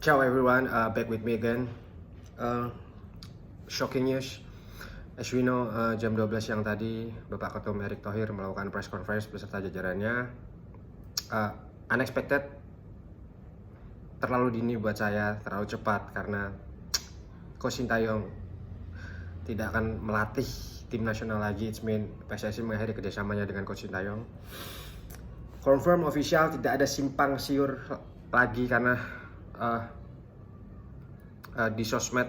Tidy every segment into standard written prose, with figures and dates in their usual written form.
Ciao everyone, back with me again. Shocking news. As we know, jam 12 siang tadi, Bapak Ketum Erick Thohir melakukan press conference beserta jajarannya. Unexpected, terlalu dini buat saya, terlalu cepat karena Coach Sintayong tidak akan melatih tim nasional lagi. It's mean PSSI mengakhiri kerjasamanya dengan Coach Sintayong. Confirm official, tidak ada simpang siur lagi karena di sosmed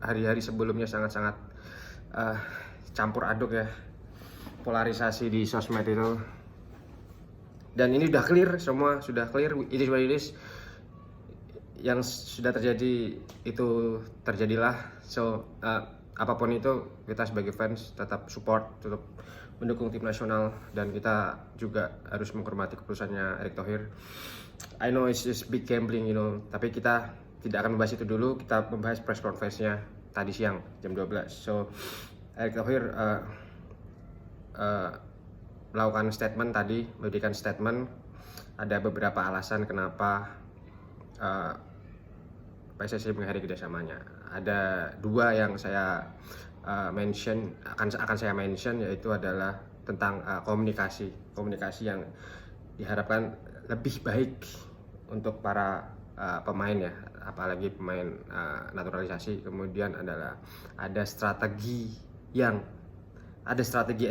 hari-hari sebelumnya sangat-sangat campur aduk ya, polarisasi di sosmed itu, dan ini udah clear, semua sudah clear, it is what it is. Yang sudah terjadi itu terjadilah. So apapun itu, kita sebagai fans tetap support, tetap mendukung tim nasional, dan kita juga harus menghormati keputusannya Erick Thohir. I know it's just big gambling, tapi kita tidak akan membahas itu dulu. Kita membahas press conference-nya tadi siang jam 12. So Erick Thohir melakukan statement tadi, memberikan statement. Ada beberapa alasan kenapa PSSI mengakhiri kerjasamanya. Ada dua yang saya akan saya mention, yaitu adalah tentang komunikasi yang diharapkan lebih baik untuk para pemain ya, apalagi pemain naturalisasi. Kemudian adalah ada strategi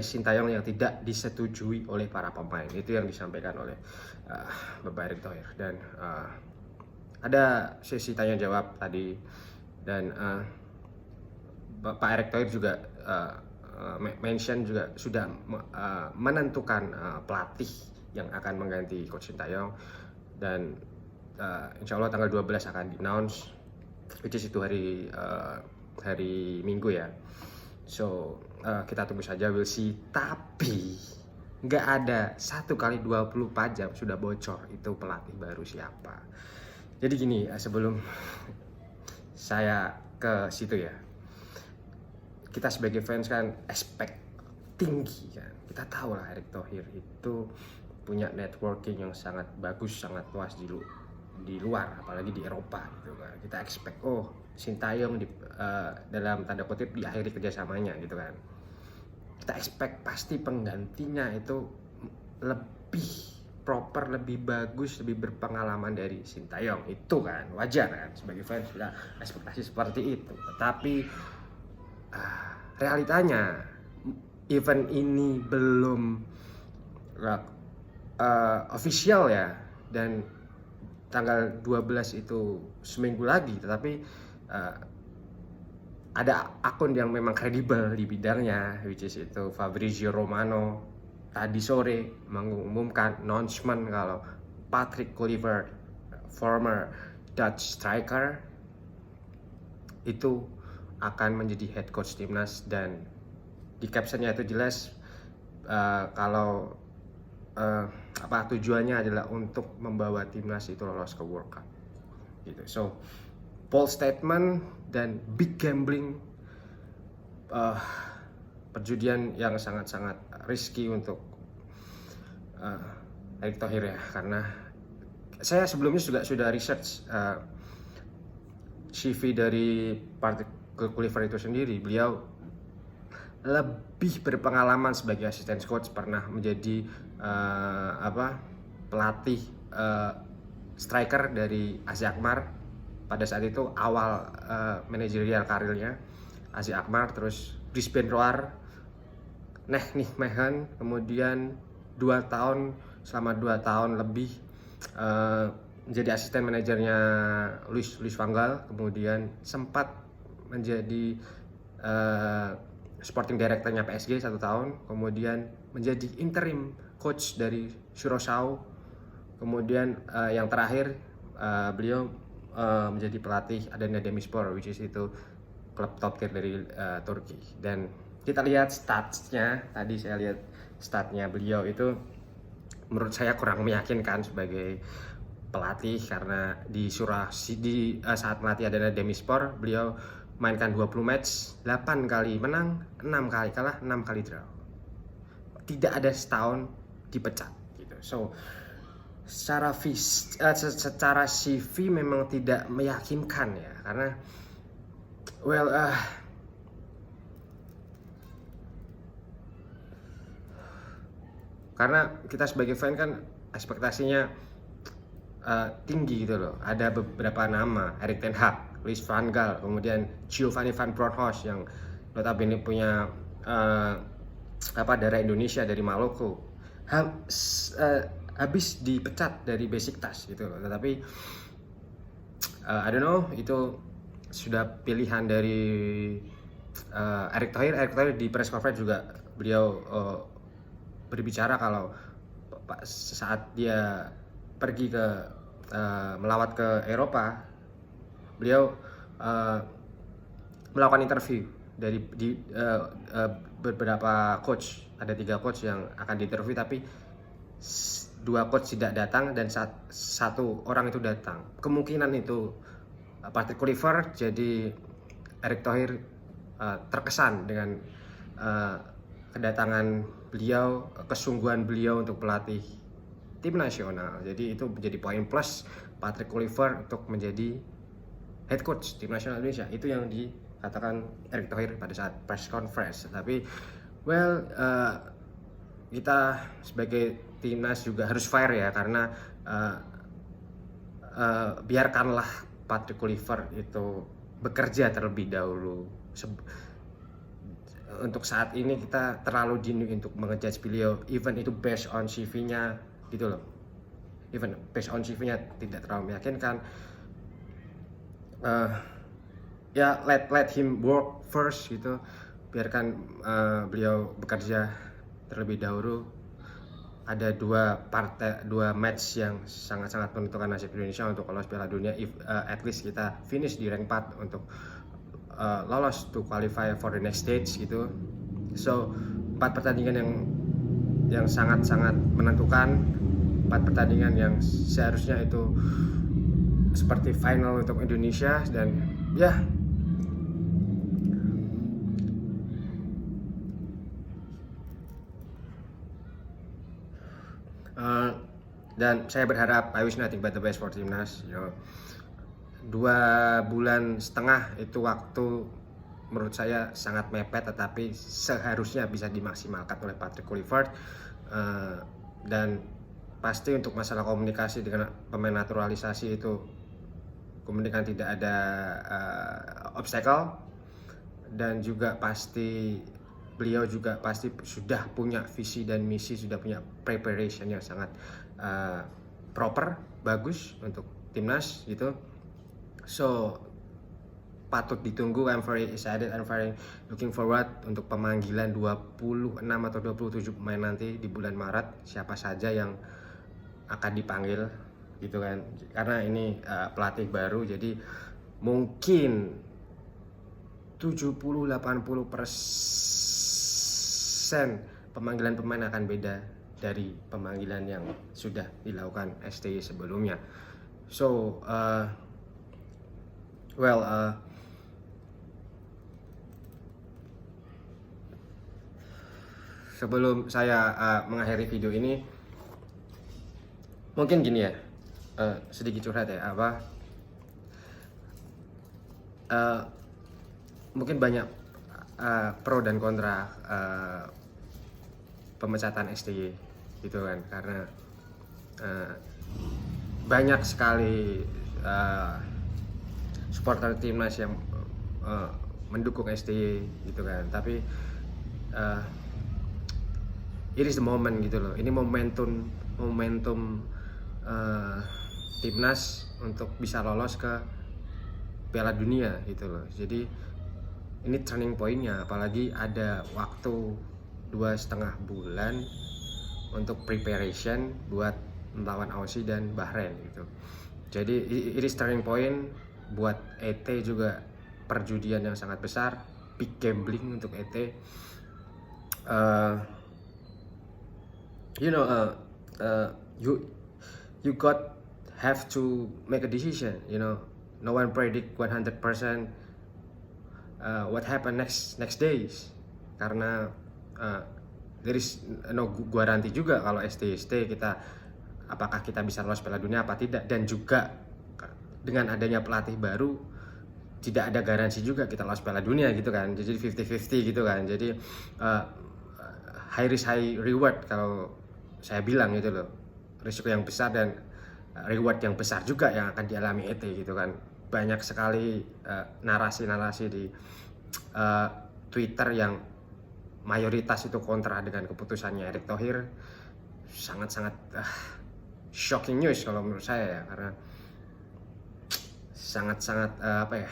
Sintayong yang tidak disetujui oleh para pemain. Itu yang disampaikan oleh Bapak Erick Thohir, dan ada sesi tanya jawab tadi, dan Pak Erick Thohir juga mention juga sudah menentukan pelatih yang akan mengganti Coach Sintayong, dan insya Allah tanggal 12 akan di-announce, which is itu hari Minggu ya. So kita tunggu saja, we'll see. Tapi nggak ada 1x24 jam sudah bocor itu pelatih baru siapa. Jadi gini, sebelum saya ke situ ya, kita sebagai fans kan expect tinggi kan. Kita tahu lah Erick Thohir itu punya networking yang sangat bagus, sangat luas di luar, apalagi di Eropa gitu kan. Kita expect Sintayong dalam tanda kutip diakhiri kerjasamanya gitu kan. Kita expect pasti penggantinya itu lebih proper, lebih bagus, lebih berpengalaman dari Sintayong. Itu kan wajar kan, sebagai fans sudah ekspektasi seperti itu. Tetapi realitanya event ini belum official ya, dan tanggal 12 itu seminggu lagi, tetapi ada akun yang memang kredibel di bidangnya, which is itu Fabrizio Romano, tadi sore mengumumkan announcement kalau Patrick Kluivert, former Dutch striker, itu akan menjadi head coach timnas. Dan di captionnya itu jelas kalau tujuannya adalah untuk membawa timnas itu lolos ke World Cup gitu. So bold statement dan big gambling, perjudian yang sangat-sangat risky untuk Erick Thohir ya, karena saya sebelumnya sudah research CV dari Patrick Kluivert itu sendiri. Beliau lebih berpengalaman sebagai asisten coach, pernah menjadi pelatih striker dari AZ Alkmaar pada saat itu awal manajerial karirnya. AZ Alkmaar, terus Brisbane Roar, Nijmegen, kemudian selama 2 tahun lebih menjadi asisten manajernya Louis van Gaal, kemudian sempat menjadi sporting directornya PSG 1 tahun, kemudian menjadi interim coach dari Curaçao, kemudian yang terakhir beliau menjadi pelatih Adana Demirspor, which is itu klub top tier dari Turki. Dan kita lihat statsnya, tadi saya lihat statnya beliau itu menurut saya kurang meyakinkan sebagai pelatih, karena saat melatih Adana Demirspor beliau mainkan 20 match, 8 kali menang, 6 kali kalah, 6 kali draw. Tidak ada setahun dipecat gitu. So secara CV memang tidak meyakinkan ya, karena karena kita sebagai fan kan ekspektasinya tinggi gitu loh. Ada beberapa nama, Erik ten Hag, Louis van Gaal, kemudian Giovanni van Bronckhorst yang notabene punya darah Indonesia dari Maroko, habis dipecat dari Besiktas gitu loh. Tetapi I don't know, itu sudah pilihan dari Erick Thohir. Erick Thohir di press conference juga beliau berbicara kalau saat dia pergi ke melawat ke Eropa, beliau melakukan interview dari beberapa coach. Ada 3 coach yang akan diinterview, tapi 2 coach tidak datang dan satu orang itu datang. Kemungkinan itu Patrick Kluivert. Jadi Erick Thohir terkesan dengan kedatangan beliau, kesungguhan beliau untuk pelatih tim nasional. Jadi itu menjadi poin plus Patrick Kluivert untuk menjadi head coach tim nasional Indonesia. Itu yang dikatakan Erick Thohir pada saat press conference. Tapi kita sebagai timnas juga harus fair ya, karena biarkanlah Patrick Kluivert itu bekerja terlebih dahulu. Untuk saat ini kita terlalu dini untuk mengejudge beliau, even itu based on CV-nya gitu loh. Even based on CV-nya tidak terlalu meyakinkan. Ya let him work first gitu. Biarkan beliau bekerja terlebih dahulu. Ada 2 match yang sangat-sangat menentukan nasib Indonesia untuk lolos Piala Dunia. At least kita finish di rank 4 untuk lolos to qualify for the next stage gitu. So 4 pertandingan yang sangat-sangat menentukan, 4 pertandingan yang seharusnya itu seperti final untuk Indonesia. Dan ya dan saya berharap, I wish nothing but the best for timnas. 2,5 bulan itu waktu menurut saya sangat mepet, tetapi seharusnya bisa dimaksimalkan oleh Patrick Kluivert. Dan pasti untuk masalah komunikasi dengan pemain naturalisasi itu kemudian tidak ada obstacle. Dan juga pasti beliau juga pasti sudah punya visi dan misi, sudah punya preparation yang sangat proper, bagus untuk timnas gitu. So patut ditunggu. I'm very excited, I'm very looking forward untuk pemanggilan 26 atau 27 pemain nanti di bulan Maret, siapa saja yang akan dipanggil gitu kan. Karena ini pelatih baru, jadi mungkin 70-80% pemanggilan pemain akan beda dari pemanggilan yang sudah dilakukan STY sebelumnya. So sebelum saya mengakhiri video ini, mungkin gini ya, sedikit curhat ya, mungkin banyak pro dan kontra pemecatan STY gitu kan, karena banyak sekali supporter timnas yang mendukung STY gitu kan. Tapi it is the moment gitu loh. Ini momentum timnas untuk bisa lolos ke Piala Dunia gitu loh. Jadi ini turning point-nya, apalagi ada waktu 2,5 bulan untuk preparation buat melawan Aussie dan Bahrain gitu. Jadi it is turning point buat ET juga, perjudian yang sangat besar, big gambling untuk ET. You have to make a decision, no one predict 100% what happen next days, karena there is no guarantee juga kalau STY kita apakah kita bisa lolos Piala Dunia apa tidak, dan juga dengan adanya pelatih baru tidak ada garansi juga kita lolos Piala Dunia gitu kan. Jadi 50-50 gitu kan. Jadi high risk high reward kalau saya bilang gitu loh. Risiko yang besar dan reward yang besar juga yang akan dialami ET gitu kan. Banyak sekali narasi-narasi di Twitter yang mayoritas itu kontra dengan keputusannya Erick Thohir. Sangat-sangat shocking news kalau menurut saya ya, karena sangat-sangat apa ya,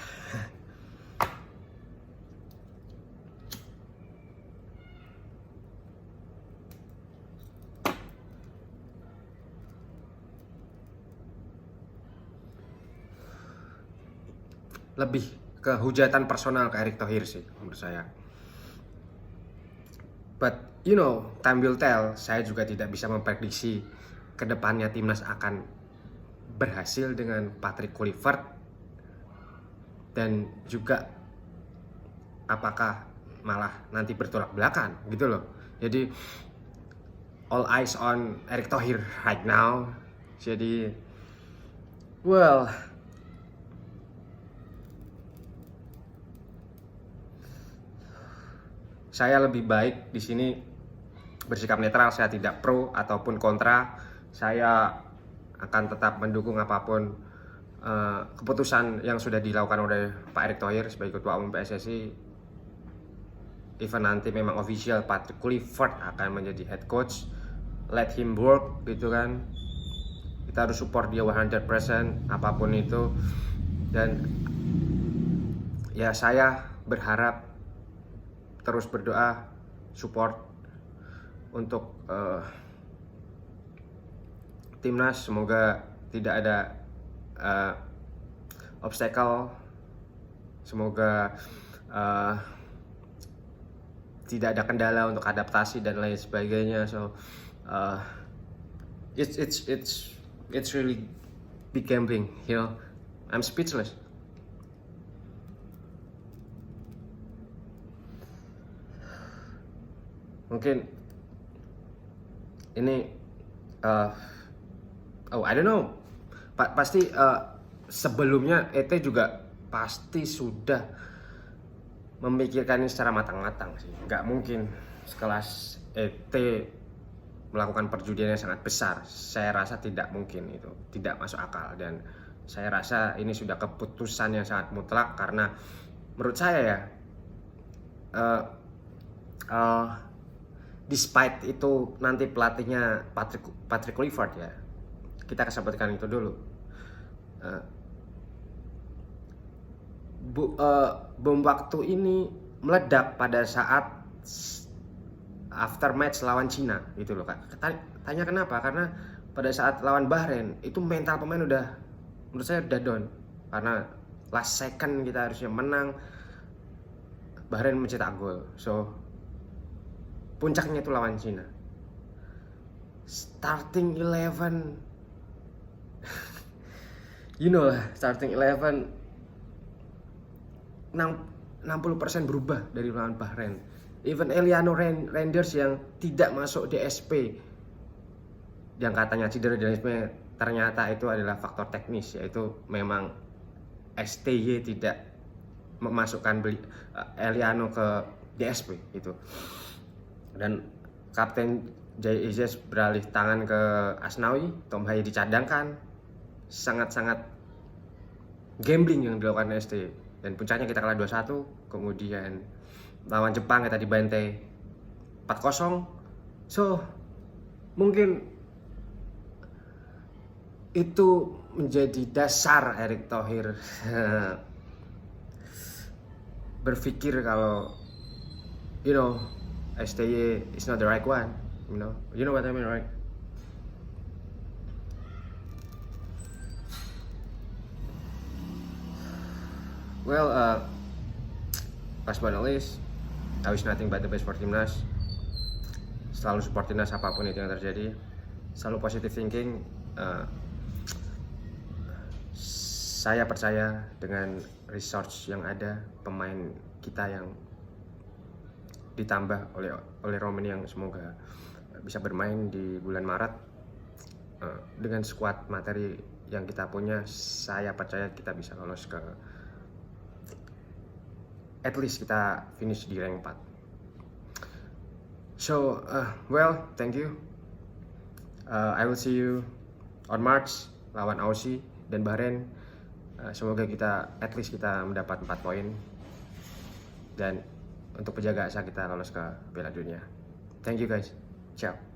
lebih ke hujatan personal ke Erick Thohir sih menurut saya. But you know, time will tell. Saya juga tidak bisa memprediksi kedepannya timnas akan berhasil dengan Patrick Kluivert, dan juga apakah malah nanti bertolak belakang gitu loh. Jadi all eyes on Erick Thohir right now. Jadi well, saya lebih baik di sini bersikap netral. Saya tidak pro ataupun kontra. Saya akan tetap mendukung apapun keputusan yang sudah dilakukan oleh Pak Erick Thohir sebagai Ketua Umum PSSI. Even nanti memang official Patrick Kluivert akan menjadi head coach, let him work gitu kan. Kita harus support dia 100% apapun itu. Dan ya saya berharap, terus berdoa, support untuk timnas. Semoga tidak ada obstacle, semoga tidak ada kendala untuk adaptasi dan lain sebagainya. So it's really big gambling, you know. I'm speechless. Mungkin ini I don't know. Pasti sebelumnya ET juga pasti sudah memikirkan ini secara matang-matang sih. Nggak mungkin sekelas ET melakukan perjudian yang sangat besar. Saya rasa tidak mungkin, itu tidak masuk akal. Dan saya rasa ini sudah keputusan yang sangat mutlak, karena menurut saya ya, despite itu nanti pelatihnya Patrick Kluivert ya, kita kesampaikan itu dulu. Bom waktu ini meledak pada saat after match lawan Cina gitu loh Kak. Tanya kenapa? Karena pada saat lawan Bahrain itu mental pemain udah, menurut saya udah down, karena last second kita harusnya menang, Bahrain mencetak gol. So puncaknya itu lawan Cina. Starting 11 you know lah, starting 11 60% berubah dari lawan Bahrain. Even Eliano Reinders yang tidak masuk DSP, yang katanya cedera dan lain, ternyata itu adalah faktor teknis, yaitu memang STY tidak memasukkan Eliano ke DSP itu. Dan Kapten Jay Izzes beralih tangan ke Asnawi, Tom Haye dicadangkan. Sangat-sangat gambling yang dilakukan STY. Dan puncaknya kita kalah 2-1, kemudian lawan Jepang kita dibantai 4-0. So mungkin itu menjadi dasar Erick Thohir berpikir kalau you know, STY is not the right one, you know what I mean, right? Well, last but not least, I wish nothing but the best for timnas. Selalu support timnas apapun itu yang terjadi. Selalu positive thinking. Saya percaya dengan resource yang ada, pemain kita yang ditambah oleh Romain yang semoga bisa bermain di bulan Maret. dengan squad materi yang kita punya, saya percaya kita bisa lolos ke, at least kita finish di rank 4. So well, thank you. I will see you on March lawan Aussie dan Bahrain. Semoga kita at least kita mendapat 4 poin, dan untuk penjaga asa kita lolos ke Piala Dunia. Thank you guys. Ciao.